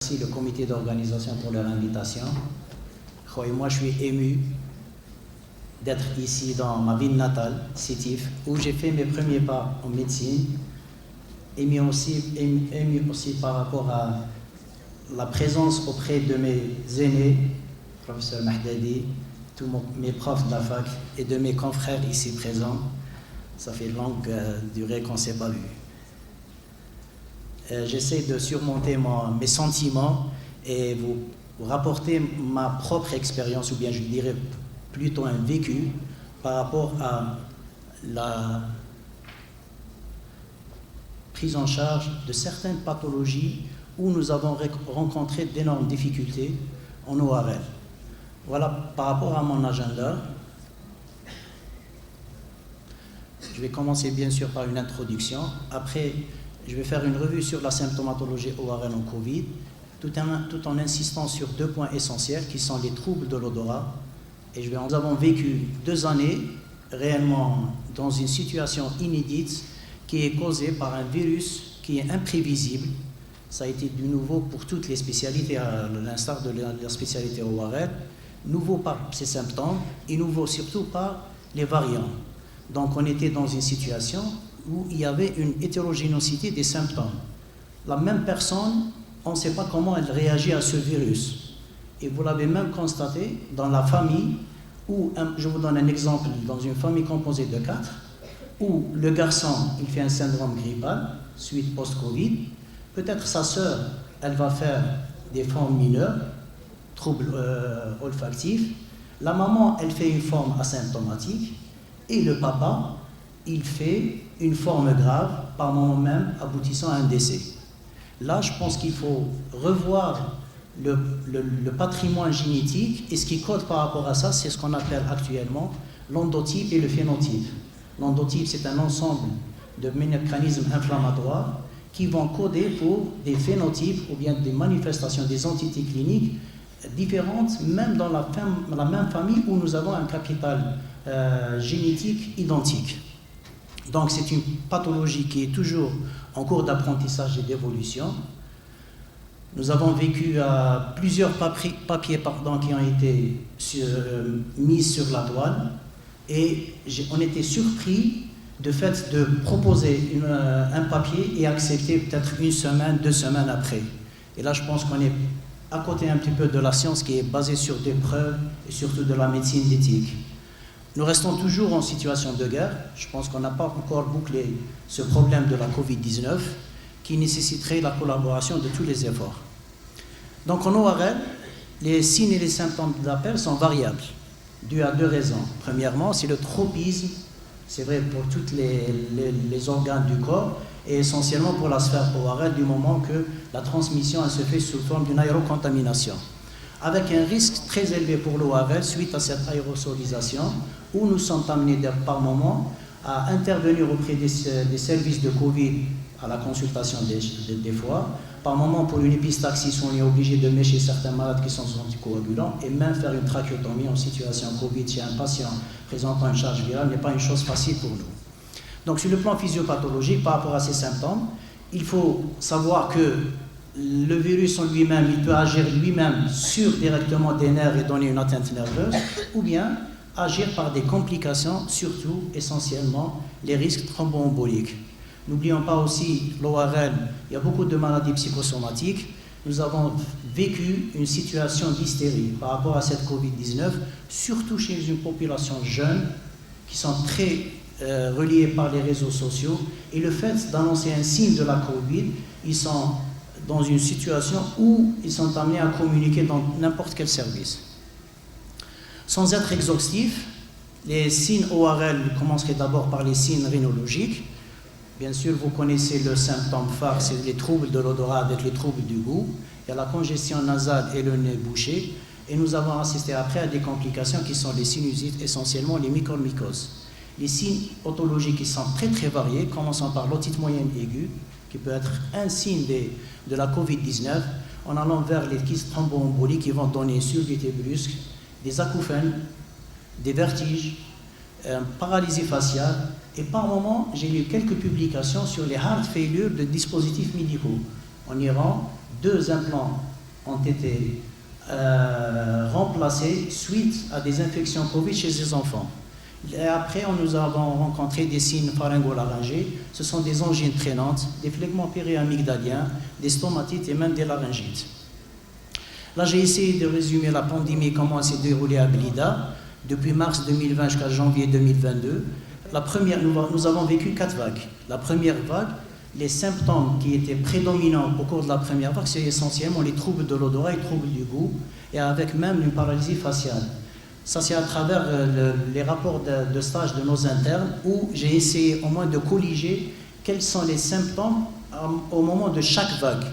Merci le comité d'organisation pour leur invitation. Et moi, je suis ému d'être ici dans ma ville natale, Sétif, où j'ai fait mes premiers pas en médecine, ému aussi par rapport à la présence auprès de mes aînés, professeur Mahdadi, tous mes profs de la fac et de mes confrères ici présents. Ça fait longue durée qu'on ne s'est pas vu. J'essaie de surmonter mes sentiments et vous rapporter ma propre expérience, ou bien je dirais plutôt un vécu par rapport à la prise en charge de certaines pathologies où nous avons rencontré d'énormes difficultés en ORL. Voilà par rapport à mon agenda. Je vais commencer bien sûr par une introduction. Après, je vais faire une revue sur la symptomatologie ORL en Covid, tout en insistant sur deux points essentiels qui sont les troubles de l'odorat. Nous avons vécu 2 années réellement dans une situation inédite qui est causée par un virus qui est imprévisible. Ça a été du nouveau pour toutes les spécialités, à l'instar de la spécialité ORL, nouveau par ses symptômes et nouveau surtout par les variants. Donc on était dans une situation où il y avait une hétérogénéité des symptômes. La même personne, on ne sait pas comment elle réagit à ce virus. Et vous l'avez même constaté dans la famille, où, je vous donne un exemple, dans une famille composée de 4, où le garçon, il fait un syndrome grippal, suite post-Covid, peut-être sa sœur, elle va faire des formes mineures, troubles olfactifs, la maman, elle fait une forme asymptomatique, et le papa, il fait une forme grave, par moment même aboutissant à un décès. Là, je pense qu'il faut revoir le patrimoine génétique, et ce qui code par rapport à ça, c'est ce qu'on appelle actuellement l'endotype et le phénotype. L'endotype, c'est un ensemble de mécanismes inflammatoires qui vont coder pour des phénotypes ou bien des manifestations, des entités cliniques différentes, même dans la même famille où nous avons un capital génétique identique. Donc c'est une pathologie qui est toujours en cours d'apprentissage et d'évolution. Nous avons vécu plusieurs papiers qui ont été mis sur la toile, et on était surpris de fait de proposer un papier et accepter peut-être 1 semaine, 2 semaines après. Et là je pense qu'on est à côté un petit peu de la science qui est basée sur des preuves et surtout de la médecine d'éthique. Nous restons toujours en situation de guerre. Je pense qu'on n'a pas encore bouclé ce problème de la Covid-19 qui nécessiterait la collaboration de tous les efforts. Donc en ORL, les signes et les symptômes d'appel sont variables, dus à 2 raisons. Premièrement, c'est le tropisme, c'est vrai pour tous les organes du corps, et essentiellement pour la sphère ORL, du moment que la transmission elle se fait sous forme d'une aérocontamination, avec un risque très élevé pour l'ORL suite à cette aérosolisation, où nous sommes amenés par moment à intervenir auprès des services de Covid à la consultation des fois. Par moment, pour une épistaxis, on est obligé de mécher certains malades qui sont sous anticoagulants, et même faire une trachéotomie en situation Covid chez un patient présentant une charge virale n'est pas une chose facile pour nous. Donc sur le plan physiopathologique, par rapport à ces symptômes, il faut savoir que le virus en lui-même, il peut agir lui-même sur directement des nerfs et donner une atteinte nerveuse, ou bien agir par des complications, surtout, essentiellement, les risques thromboemboliques. N'oublions pas aussi l'ORL, il y a beaucoup de maladies psychosomatiques. Nous avons vécu une situation d'hystérie par rapport à cette Covid-19, surtout chez une population jeune, qui sont très reliés par les réseaux sociaux. Et le fait d'annoncer un signe de la Covid, ils sont dans une situation où ils sont amenés à communiquer dans n'importe quel service. Sans être exhaustif, les signes ORL commenceraient d'abord par les signes rhinologiques. Bien sûr, vous connaissez le symptôme phare, c'est les troubles de l'odorat avec les troubles du goût. Il y a la congestion nasale et le nez bouché. Et nous avons assisté après à des complications qui sont les sinusites, essentiellement les mycormycoses. Les signes otologiques qui sont très très variés, commençant par l'otite moyenne aiguë, qui peut être un signe de la Covid-19, en allant vers les kystes thromboemboliques qui vont donner une surdité brusque, des acouphènes, des vertiges, paralysie faciale, et par moment, j'ai lu quelques publications sur les heart failure de dispositifs médicaux. En Iran, 2 implants ont été remplacés suite à des infections Covid chez les enfants. Et après, nous avons rencontré des signes pharyngo-laryngés. Ce sont des angines traînantes, des phlegmons périamygdaliens, des stomatites et même des laryngites. Là, j'ai essayé de résumer la pandémie, comment elle s'est déroulée à Blida, depuis mars 2020 jusqu'à janvier 2022. Nous avons vécu 4 vagues. La première vague, les symptômes qui étaient prédominants au cours de la première vague, c'est essentiellement les troubles de l'odorat et les troubles du goût, et avec même une paralysie faciale. Ça, c'est à travers les rapports de stage de nos internes où j'ai essayé au moins de colliger quels sont les symptômes au moment de chaque vague.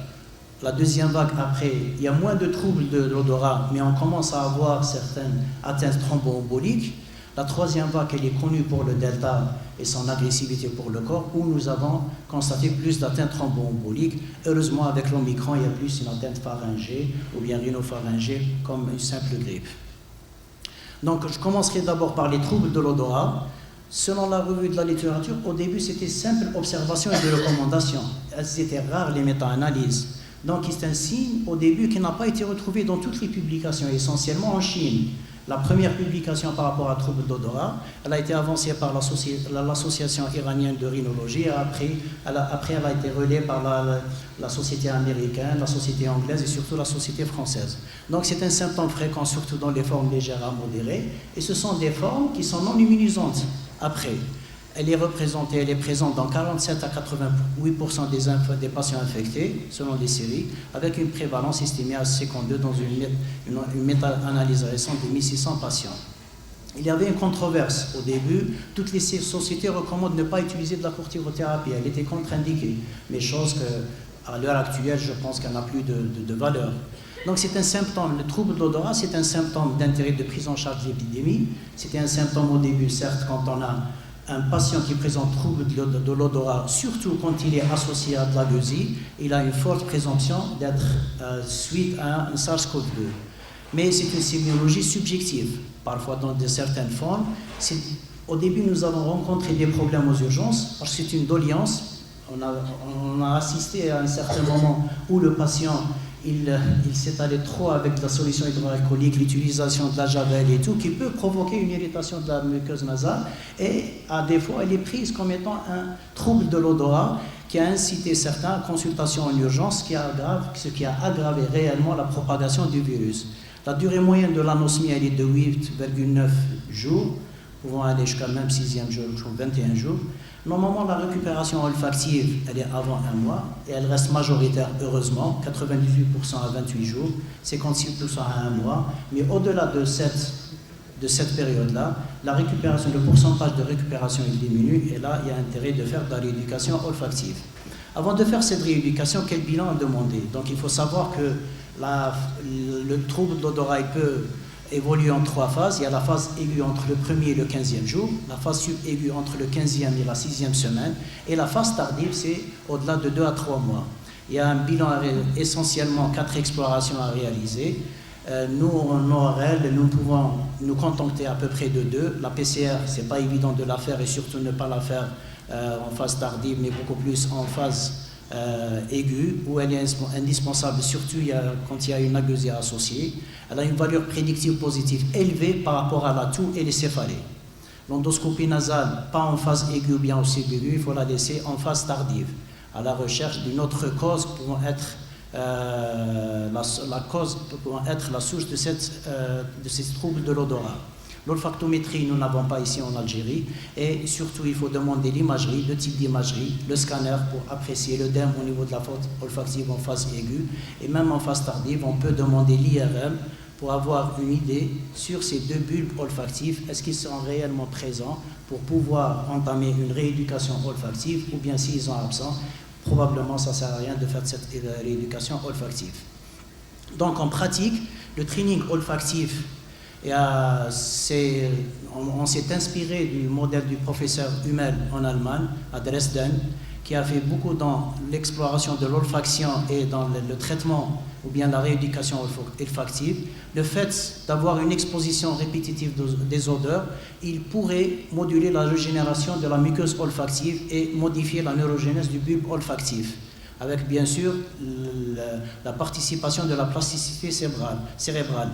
La deuxième vague, après, il y a moins de troubles de l'odorat, mais on commence à avoir certaines atteintes thromboemboliques. La troisième vague, elle est connue pour le delta et son agressivité pour le corps, où nous avons constaté plus d'atteintes thromboemboliques. Heureusement, avec l'Omicron, il y a plus une atteinte pharyngée ou bien rhinopharyngée comme une simple grippe. Donc, je commencerai d'abord par les troubles de l'odorat. Selon la revue de la littérature, au début, c'était simple observation et de recommandation. Elles étaient rares, les méta-analyses. Donc, c'est un signe, au début, qui n'a pas été retrouvé dans toutes les publications, essentiellement en Chine. La première publication par rapport à troubles d'odorat, elle a été avancée par l'association iranienne de rhinologie, et après, elle a été relayée par la société américaine, la société anglaise et surtout la société française. Donc c'est un symptôme fréquent, surtout dans les formes légères à modérées, et ce sont des formes qui sont non immunisantes après. Elle est présente dans 47 à 88% des patients infectés, selon les séries, avec une prévalence estimée à 52 dans une méta-analyse récente de 1600 patients. Il y avait une controverse au début. Toutes les sociétés recommandent de ne pas utiliser de la corticothérapie. Elle était contre-indiquée, mais chose qu'à l'heure actuelle, je pense qu'elle n'a plus de valeur. Donc c'est un symptôme, le trouble de l'odorat, c'est un symptôme d'intérêt de prise en charge de l'épidémie. C'était un symptôme au début, certes, quand on a un patient qui présente trouble de l'odorat, surtout quand il est associé à de la gueusie, il a une forte présomption d'être suite à un SARS-CoV-2. Mais c'est une sémiologie subjective. Parfois, dans certaines formes, au début, nous avons rencontré des problèmes aux urgences, parce que c'est une doléance. On a assisté à un certain moment où le patient il s'est allé trop avec la solution hydroalcoolique, l'utilisation de la javel et tout, qui peut provoquer une irritation de la muqueuse nasale, et à des fois elle est prise comme étant un trouble de l'odorat qui a incité certains à consultation en urgence, ce qui a aggravé réellement la propagation du virus. La durée moyenne de l'anosmie, elle est de 8,9 jours, pouvant aller jusqu'à même 6e jour, 21 jours. Normalement, la récupération olfactive, elle est avant 1 mois, et elle reste majoritaire, heureusement, 98% à 28 jours, 56% à 1 mois, mais au-delà de cette période-là, le pourcentage de récupération il diminue, et là, il y a intérêt de faire de la rééducation olfactive. Avant de faire cette rééducation, quel bilan demander? Donc il faut savoir que le trouble de l'odorat peut évolue en 3 phases. Il y a la phase aiguë entre le 1er et le 15e jour, la phase subaiguë entre le 15e et la 6e semaine, et la phase tardive, c'est au-delà de 2 à 3 mois. Il y a un bilan, essentiellement 4 explorations à réaliser. Nous, en ORL, nous pouvons nous contenter à peu près de 2. La PCR, c'est pas évident de la faire, et surtout ne pas la faire en phase tardive, mais beaucoup plus en phase aiguë, où elle est indispensable, surtout quand il y a une agueusie associée. Elle a une valeur prédictive positive élevée par rapport à la toux et les céphalées. L'endoscopie nasale, pas en phase aiguë ou bien aussi aiguë, il faut la laisser en phase tardive, à la recherche d'une autre cause pouvant être la source de ces troubles de l'odorat. L'olfactométrie, nous n'avons pas ici en Algérie, et surtout il faut demander l'imagerie, le type d'imagerie, le scanner pour apprécier l'œdème au niveau de la faute olfactive en phase aiguë, et même en phase tardive, on peut demander l'IRM pour avoir une idée sur ces 2 bulbes olfactifs, est-ce qu'ils sont réellement présents pour pouvoir entamer une rééducation olfactive, ou bien s'ils sont absents, probablement ça ne sert à rien de faire cette rééducation olfactive. Donc en pratique, le training olfactif, on s'est inspiré du modèle du professeur Hummel en Allemagne, à Dresden, qui a fait beaucoup dans l'exploration de l'olfaction et dans le traitement ou bien la rééducation olfactive. Le fait d'avoir une exposition répétitive des odeurs, il pourrait moduler la régénération de la muqueuse olfactive et modifier la neurogénèse du bulbe olfactif. avec bien sûr la participation de la plasticité cérébrale.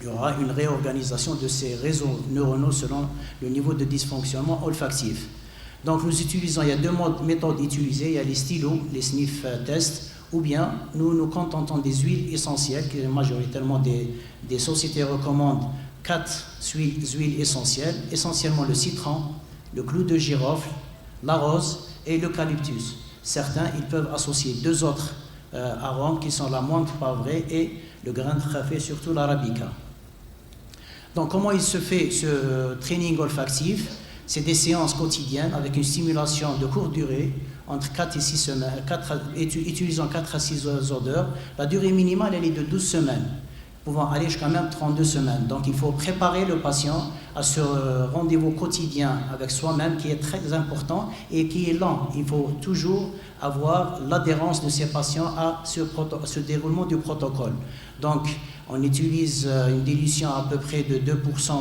Il y aura une réorganisation de ces réseaux neuronaux selon le niveau de dysfonctionnement olfactif. Donc nous utilisons, il y a deux méthodes utilisées, il y a les stylos, les sniff tests, ou bien nous contentons des huiles essentielles, que majoritairement des sociétés recommandent 4 huiles essentielles, essentiellement le citron, le clou de girofle, la rose et l'eucalyptus. Certains, ils peuvent associer 2 autres arômes qui sont la menthe poivrée et le grain de café, surtout l'arabica. Donc comment il se fait ce training olfactif? C'est des séances quotidiennes avec une stimulation de courte durée, entre 4 et 6 semaines, utilisant 4 à 6 odeurs. La durée minimale, elle est de 12 semaines, pouvant aller jusqu'à même 32 semaines. Donc il faut préparer le patient à ce rendez-vous quotidien avec soi-même qui est très important et qui est lent. Il faut toujours avoir l'adhérence de ces patients à ce déroulement du protocole. Donc on utilise une dilution à peu près de 2%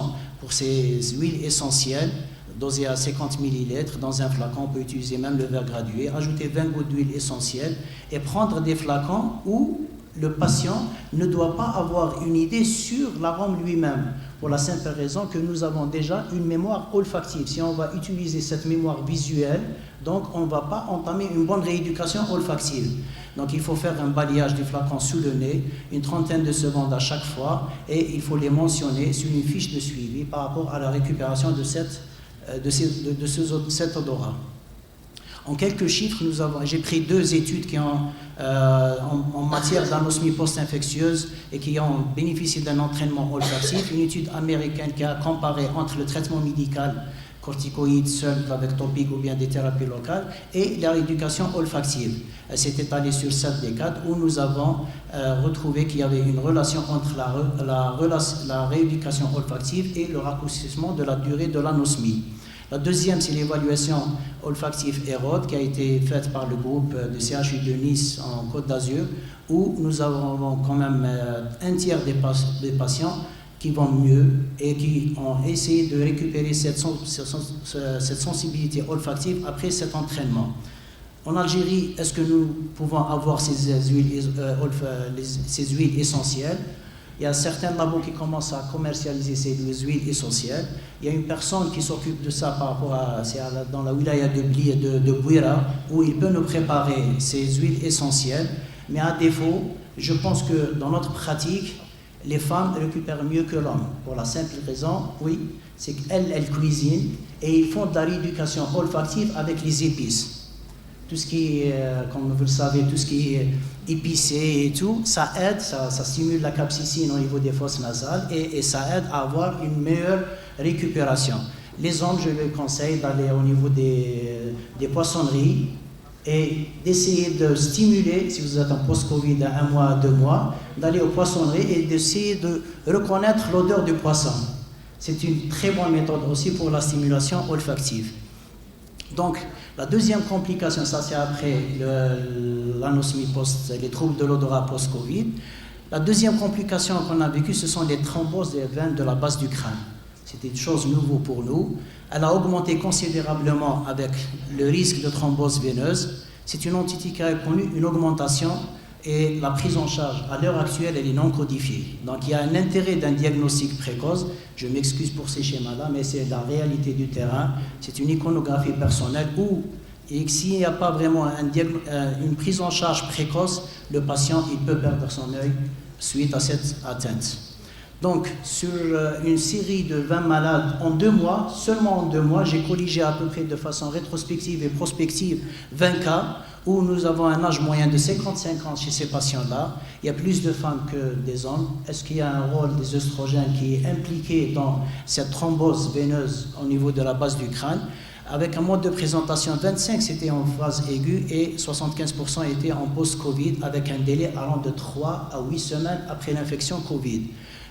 pour ces huiles essentielles, dosé à 50 ml dans un flacon. On peut utiliser même le verre gradué, ajouter 20 gouttes d'huile essentielle et prendre des flacons où le patient ne doit pas avoir une idée sur l'arôme lui-même, pour la simple raison que nous avons déjà une mémoire olfactive. Si on va utiliser cette mémoire visuelle, donc on ne va pas entamer une bonne rééducation olfactive. Donc il faut faire un balayage du flacon sous le nez, une trentaine de secondes à chaque fois, et il faut les mentionner sur une fiche de suivi par rapport à la récupération de cet odorat. En quelques chiffres, j'ai pris 2 études qui ont, en matière d'anosmie post-infectieuse et qui ont bénéficié d'un entraînement olfactif. Une étude américaine qui a comparé entre le traitement médical, corticoïdes seuls avec topiques ou bien des thérapies locales, et la rééducation olfactive. Elle s'est étalée sur 7 décades où nous avons retrouvé qu'il y avait une relation entre la rééducation olfactive et le raccourcissement de la durée de l'anosmie. La deuxième, c'est l'évaluation olfactive EROD qui a été faite par le groupe de CHU de Nice en Côte d'Azur, où nous avons quand même un tiers des patients qui vont mieux et qui ont essayé de récupérer cette sensibilité olfactive après cet entraînement. En Algérie, est-ce que nous pouvons avoir ces huiles essentielles? Il y a certains labos qui commencent à commercialiser ces huiles essentielles. Il y a une personne qui s'occupe de ça par rapport dans la wilaya de Bli et de Bouira, où il peut nous préparer ces huiles essentielles. Mais à défaut, je pense que dans notre pratique, les femmes récupèrent mieux que l'homme. Pour la simple raison, oui, c'est qu'elles cuisinent et ils font de la rééducation olfactive avec les épices. Tout ce qui est, comme vous le savez, tout ce qui est épicé et tout, ça aide, ça stimule la capsaïcine au niveau des fosses nasales et ça aide à avoir une meilleure récupération. Les hommes, je les conseille d'aller au niveau des poissonneries et d'essayer de stimuler, si vous êtes en post-Covid à 1 mois, 2 mois, d'aller aux poissonneries et d'essayer de reconnaître l'odeur du poisson. C'est une très bonne méthode aussi pour la stimulation olfactive. Donc, la deuxième complication, ça c'est après l'anosmie les troubles de l'odorat post-Covid. La deuxième complication qu'on a vécue, ce sont les thromboses des veines de la base du crâne. C'était une chose nouvelle pour nous. Elle a augmenté considérablement avec le risque de thrombose veineuse. C'est une entité qui a connu une augmentation et la prise en charge, à l'heure actuelle, elle est non codifiée. Donc il y a un intérêt d'un diagnostic précoce. Je m'excuse pour ces schémas-là, mais c'est la réalité du terrain. C'est une iconographie personnelle où, et s'il n'y a pas vraiment une prise en charge précoce, le patient il peut perdre son œil suite à cette atteinte. Donc, sur une série de 20 malades en 2 mois, seulement en 2 mois, j'ai colligé à peu près de façon rétrospective et prospective 20 cas où nous avons un âge moyen de 55 ans chez ces patients-là. Il y a plus de femmes que des hommes. Est-ce qu'il y a un rôle des œstrogènes qui est impliqué dans cette thrombose veineuse au niveau de la base du crâne? Avec un mode de présentation, 25 c'était en phase aiguë et 75% étaient en post-Covid avec un délai allant de 3 à 8 semaines après l'infection Covid.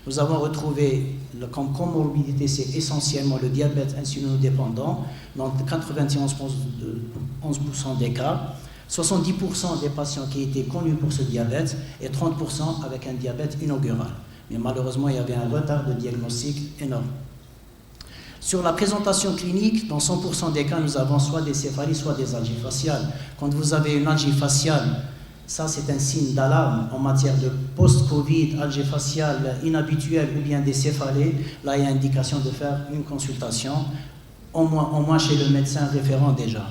Nous avons retrouvé comme comorbidité, c'est essentiellement le diabète insulinodépendant, dans 91% des cas, 70% des patients qui étaient connus pour ce diabète et 30% avec un diabète inaugural. Mais malheureusement, il y avait un retard de diagnostic énorme. Sur la présentation clinique, dans 100% des cas, nous avons soit des céphalies, soit des algies faciales. Quand vous avez une algie faciale, ça c'est un signe d'alarme en matière de post-Covid, algie faciale inhabituelle ou bien des céphalées. Là, il y a indication de faire une consultation, au moins chez le médecin référent déjà.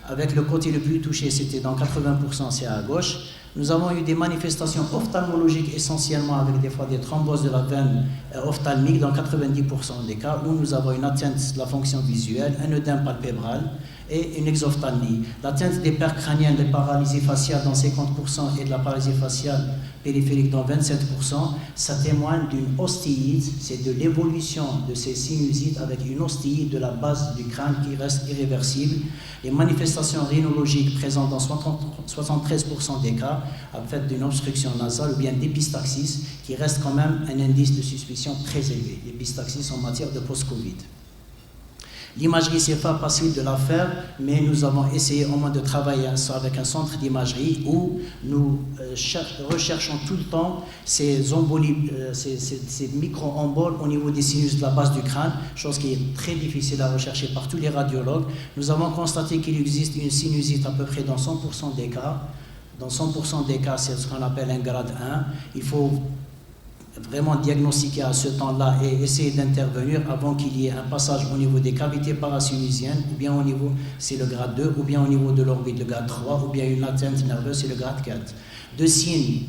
Avec le côté le plus touché, c'était dans 80%, c'est à gauche. Nous avons eu des manifestations ophtalmologiques essentiellement avec des fois des thromboses de la veine ophtalmique dans 90% des cas où nous avons une atteinte de la fonction visuelle, un œdème palpébral et une exophthalmie. L'atteinte des paires crâniennes, des paralysies faciales dans 50% et de la paralysie faciale périphérique dans 27%, ça témoigne d'une ostéite, c'est de l'évolution de ces sinusites avec une ostéite de la base du crâne qui reste irréversible. Les manifestations rhinologiques présentes dans 73% des cas, en fait d'une obstruction nasale ou bien d'épistaxis, qui reste quand même un indice de suspicion très élevé, l'épistaxis en matière de post-Covid. L'imagerie, c'est pas facile de la faire, mais nous avons essayé au moins de travailler avec un centre d'imagerie où nous recherchons tout le temps ces embolies, ces micro-emboles au niveau des sinus de la base du crâne, chose qui est très difficile à rechercher par tous les radiologues. Nous avons constaté qu'il existe une sinusite à peu près dans 100% des cas. Dans 100% des cas, c'est ce qu'on appelle un grade 1. Il faut vraiment diagnostiquer à ce temps-là et essayer d'intervenir avant qu'il y ait un passage au niveau des cavités parasinusiennes, ou bien au niveau, c'est le grade 2, ou bien au niveau de l'orbite, le grade 3, ou bien une atteinte nerveuse, c'est le grade 4. Deux signes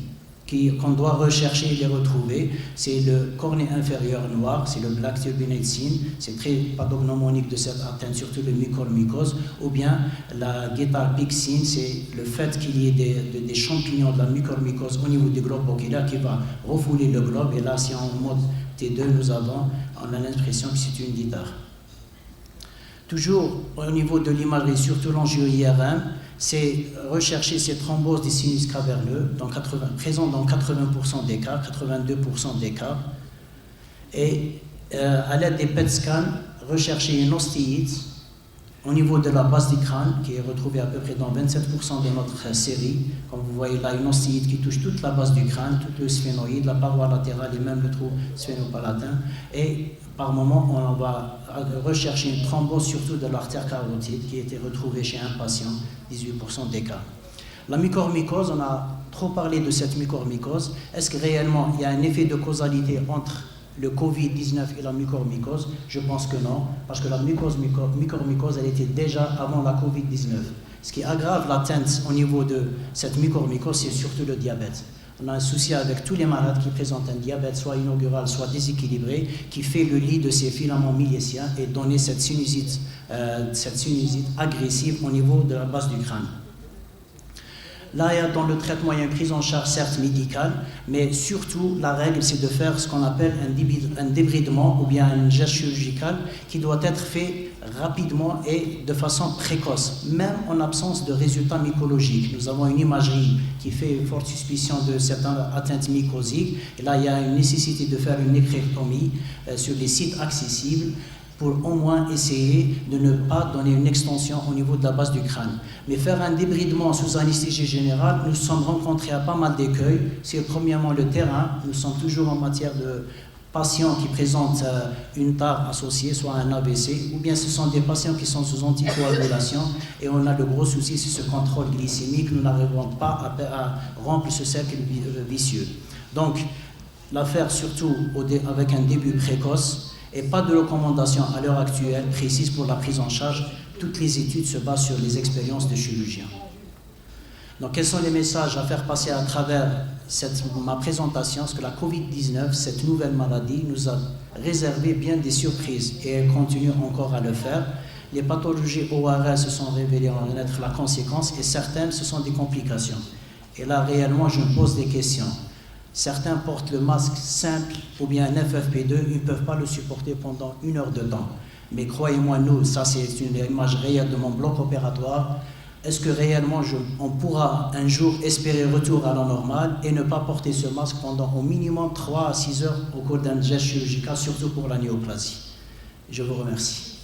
qu'on doit rechercher et les retrouver, c'est le cornée inférieur noir, c'est le black turbinate sign, c'est très pathognomonique de cette atteinte, surtout le mucormycose, ou bien la guettar peak sign, c'est le fait qu'il y ait des champignons de la mucormycose au niveau du globe oculaire qui va refouler le globe, et là, si en mode T2, on a l'impression que c'est une guitare. Toujours au niveau de l'imagerie, surtout l'angio-IRM, c'est rechercher ces thromboses des sinus caverneux, présents dans 80% des cas, 82% des cas, et à l'aide des PET scans, rechercher une ostéite au niveau de la base du crâne, qui est retrouvée à peu près dans 27% de notre série. Comme vous voyez là, une ostéite qui touche toute la base du crâne, tout le sphénoïde, la paroi latérale et même le trou sphénopalatin. Et par moment, on va rechercher une thrombose surtout de l'artère carotide qui a été retrouvée chez un patient, 18% des cas. La mucormycose, on a trop parlé de cette mucormycose. Est-ce que réellement il y a un effet de causalité entre le Covid-19 et la mucormycose? Je pense que non, parce que la mucormycose, elle était déjà avant la Covid-19. Ce qui aggrave l'atteinte au niveau de cette mucormycose, c'est surtout le diabète. On a un souci avec tous les malades qui présentent un diabète soit inaugural, soit déséquilibré, qui fait le lit de ces filaments miliéciens et donner cette sinusite agressive au niveau de la base du crâne. Là, dans le traitement, il y a une prise en charge certes médicale, mais surtout la règle, c'est de faire ce qu'on appelle un débridement ou bien un geste chirurgical qui doit être fait rapidement et de façon précoce, même en absence de résultats mycologiques. Nous avons une imagerie qui fait une forte suspicion de certaines atteintes mycosiques, et là, il y a une nécessité de faire une nécrectomie sur les sites accessibles, pour au moins essayer de ne pas donner une extension au niveau de la base du crâne. Mais faire un débridement sous anesthésie générale, nous sommes rencontrés à pas mal d'écueils. C'est premièrement le terrain, nous sommes toujours en matière de patients qui présentent une tare associée, soit un AVC, ou bien ce sont des patients qui sont sous anticoagulation, et on a le gros souci, c'est ce contrôle glycémique, nous n'arrivons pas à rompre ce cercle vicieux. Donc, l'affaire surtout avec un début précoce, et pas de recommandation à l'heure actuelle précise pour la prise en charge. Toutes les études se basent sur les expériences de chirurgiens. Donc, quels sont les messages à faire passer à travers ma présentation? Parce que la Covid-19, cette nouvelle maladie, nous a réservé bien des surprises et elle continue encore à le faire. Les pathologies ORL se sont révélées en être la conséquence et certaines, ce sont des complications. Et là, réellement, je me pose des questions. Certains portent le masque simple ou bien un FFP2, ils ne peuvent pas le supporter pendant 1 heure de temps. Mais croyez-moi, nous, ça c'est une image réelle de mon bloc opératoire. Est-ce que réellement on pourra un jour espérer retour à la normale et ne pas porter ce masque pendant au minimum 3 à 6 heures au cours d'un geste chirurgical, surtout pour la néoplasie? Je vous remercie.